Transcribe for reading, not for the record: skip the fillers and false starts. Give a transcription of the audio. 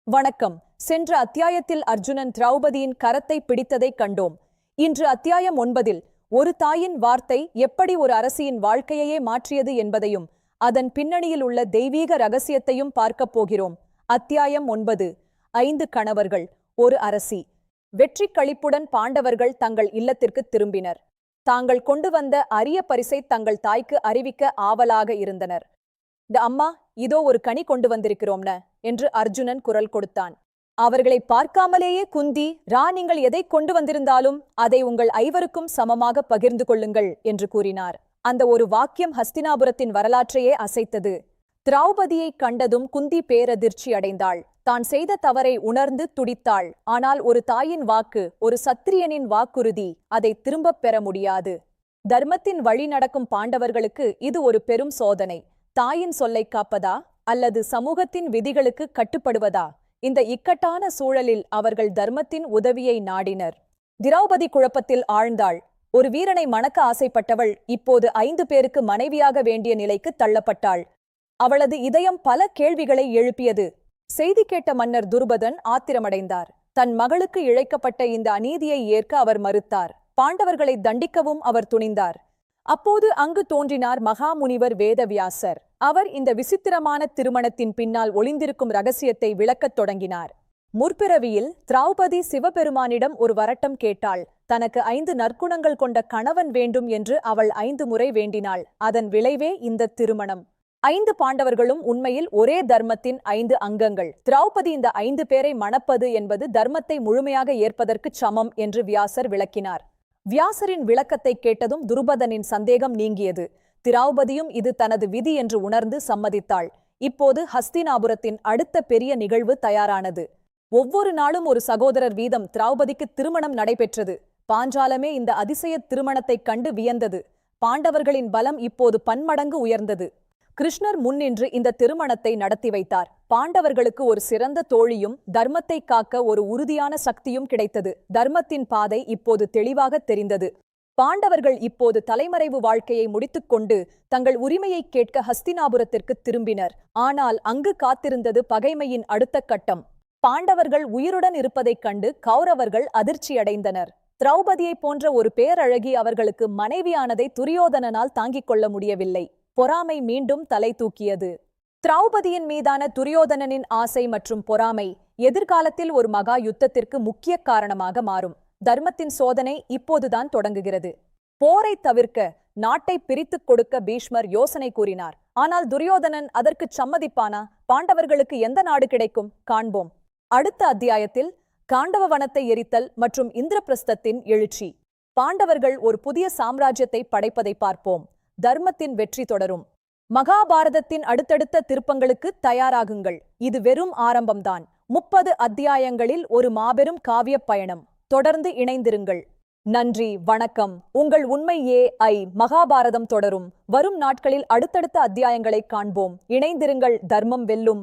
வணக்கம். சென்ற அத்தியாயத்தில் அர்ஜுனன் திரௌபதியின் கரத்தை பிடித்ததை கண்டோம். இன்று அத்தியாயம் 9 ஒரு தாயின் வார்த்தை எப்படி ஒரு அரசியின் வாழ்க்கையையே மாற்றியது என்பதையும் அதன் பின்னணியில் உள்ள தெய்வீக ரகசியத்தையும் பார்க்கப் போகிறோம். அத்தியாயம் 9 5 கணவர்கள் ஒரு அரசி. வெற்றி களிப்புடன் பாண்டவர்கள் தங்கள் இல்லத்திற்கு திரும்பினர். தாங்கள் கொண்டு வந்த அரிய பரிசை தங்கள் தாய்க்கு அறிவிக்க ஆவலாக இருந்தனர். அம்மா, இதோ ஒரு கனி கொண்டு வந்திருக்கிறோம்ன என்று அர்ஜுனன் குரல் கொடுத்தான். அவர்களை பார்க்காமலேயே குந்தி, நீங்கள் எதை கொண்டு வந்திருந்தாலும் அதை உங்கள் ஐவருக்கும் சமமாக பகிர்ந்து கொள்ளுங்கள் என்று கூறினார். அந்த ஒரு வாக்கியம் ஹஸ்தினாபுரத்தின் வரலாற்றையே அசைத்தது. திரௌபதியை கண்டதும் குந்தி பேரதிர்ச்சி அடைந்தாள். தான் செய்த தவறை உணர்ந்து துடித்தாள். ஆனால் ஒரு தாயின் வாக்கு, ஒரு சத்திரியனின் வாக்குறுதி, அதை திரும்பப் பெற முடியாது. தர்மத்தின் வழி நடக்கும் பாண்டவர்களுக்கு இது ஒரு பெரும் சோதனை. தாயின் சொல்லை காப்பதா அல்லது சமூகத்தின் விதிகளுக்கு கட்டுப்படுவதா? இந்த இக்கட்டான சூழலில் அவர்கள் தர்மத்தின் உதவியை நாடினர். திரௌபதி குழப்பத்தில் ஆழ்ந்தாள். ஒரு வீரனை மணக்க ஆசைப்பட்டவள் இப்போது 5 பேருக்கு மனைவியாக வேண்டிய நிலைக்கு தள்ளப்பட்டாள். அவளது இதயம் பல கேள்விகளை எழுப்பியது. செய்தி கேட்ட மன்னர் துருபதன் ஆத்திரமடைந்தார். தன் மகளுக்கு இழைக்கப்பட்ட இந்த அநீதியை ஏற்க அவர் மறுத்தார். பாண்டவர்களை தண்டிக்கவும் அவர் துணிந்தார். அப்போது அங்கு தோன்றினார் மகாமுனிவர் வேதவியாசர். அவர் இந்த விசித்திரமான திருமணத்தின் பின்னால் ஒளிந்திருக்கும் ரகசியத்தை விளக்கத் தொடங்கினார். முற்பிறவியில் திரௌபதி சிவபெருமானிடம் ஒரு வரட்டம் கேட்டாள். தனக்கு 5 நற்குணங்கள் கொண்ட கணவன் வேண்டும் என்று அவள் 5 முறை வேண்டினாள். அதன் விளைவே இந்த திருமணம். 5 பாண்டவர்களும் உண்மையில் ஒரே தர்மத்தின் 5 அங்கங்கள். திரௌபதி இந்த 5 பேரை மணப்பது என்பது தர்மத்தை முழுமையாக ஏற்பதற்குச் சமம் என்று வியாசர் விளக்கினார். வியாசரின் விளக்கத்தை கேட்டதும் துருபதனின் சந்தேகம் நீங்கியது. திரௌபதியும் இது தனது விதி என்று உணர்ந்து சம்மதித்தாள். இப்போது ஹஸ்தினாபுரத்தின் அடுத்த பெரிய நிகழ்வு தயாரானது. ஒவ்வொரு நாளும் ஒரு சகோதரர் வீதம் திரௌபதிக்கு திருமணம் நடைபெற்றது. பாஞ்சாலமே இந்த அதிசய திருமணத்தைக் கண்டு வியந்தது. பாண்டவர்களின் பலம் இப்போது பன்மடங்கு உயர்ந்தது. கிருஷ்ணர் முன்னின்று இந்த திருமணத்தை நடத்தி வைத்தார். பாண்டவர்களுக்கு ஒரு சிறந்த தோழியும் தர்மத்தை காக்க ஒரு உறுதியான சக்தியும் கிடைத்தது. தர்மத்தின் பாதை இப்போது தெளிவாக தெரிந்தது. பாண்டவர்கள் இப்போது தலைமறைவு வாழ்க்கையை முடித்துக்கொண்டு தங்கள் உரிமையை கேட்க ஹஸ்தினாபுரத்திற்கு திரும்பினர். ஆனால் அங்கு காத்திருந்தது பகைமையின் அடுத்த கட்டம். பாண்டவர்கள் உயிருடன் இருப்பதைக் கண்டு கௌரவர்கள் அதிர்ச்சியடைந்தனர். திரௌபதியை போன்ற ஒரு பேரழகி அவர்களுக்கு மனைவியானதை துரியோதனனால் தாங்கிக் கொள்ள முடியவில்லை. பொறாமை மீண்டும் தலை தூக்கியது. திரௌபதியின் மீதான துரியோதனனின் ஆசை மற்றும் பொறாமை எதிர்காலத்தில் ஒரு மகா யுத்தத்திற்கு முக்கிய காரணமாக மாறும். தர்மத்தின் சோதனை இப்போதுதான் தொடங்குகிறது. போரை தவிர்க்க நாட்டை பிரித்துக் கொடுக்க பீஷ்மர் யோசனை கூறினார். ஆனால் துரியோதனன் அதற்கு சம்மதிப்பானா? பாண்டவர்களுக்கு எந்த நாடு கிடைக்கும்? காண்போம். அடுத்த அத்தியாயத்தில் காண்டவ வனத்தை எரித்தல் மற்றும் இந்திரபிரஸ்தத்தின் எழுச்சி. பாண்டவர்கள் ஒரு புதிய சாம்ராஜ்யத்தை படைப்பதை பார்ப்போம். தர்மத்தின் வெற்றி தொடரும். மகாபாரதத்தின் அடுத்தடுத்த திருப்பங்களுக்கு தயாராகுங்கள். இது வெறும் ஆரம்பம்தான். 30 அத்தியாயங்களில் ஒரு மாபெரும் காவிய பயணம். தொடர்ந்து இணைந்திருங்கள். நன்றி, வணக்கம். உங்கள் உண்மை AI மகாபாரதம் தொடரும். வரும் நாட்களில் அடுத்தடுத்த அத்தியாயங்களை காண்போம். இணைந்திருங்கள். தர்மம் வெல்லும்.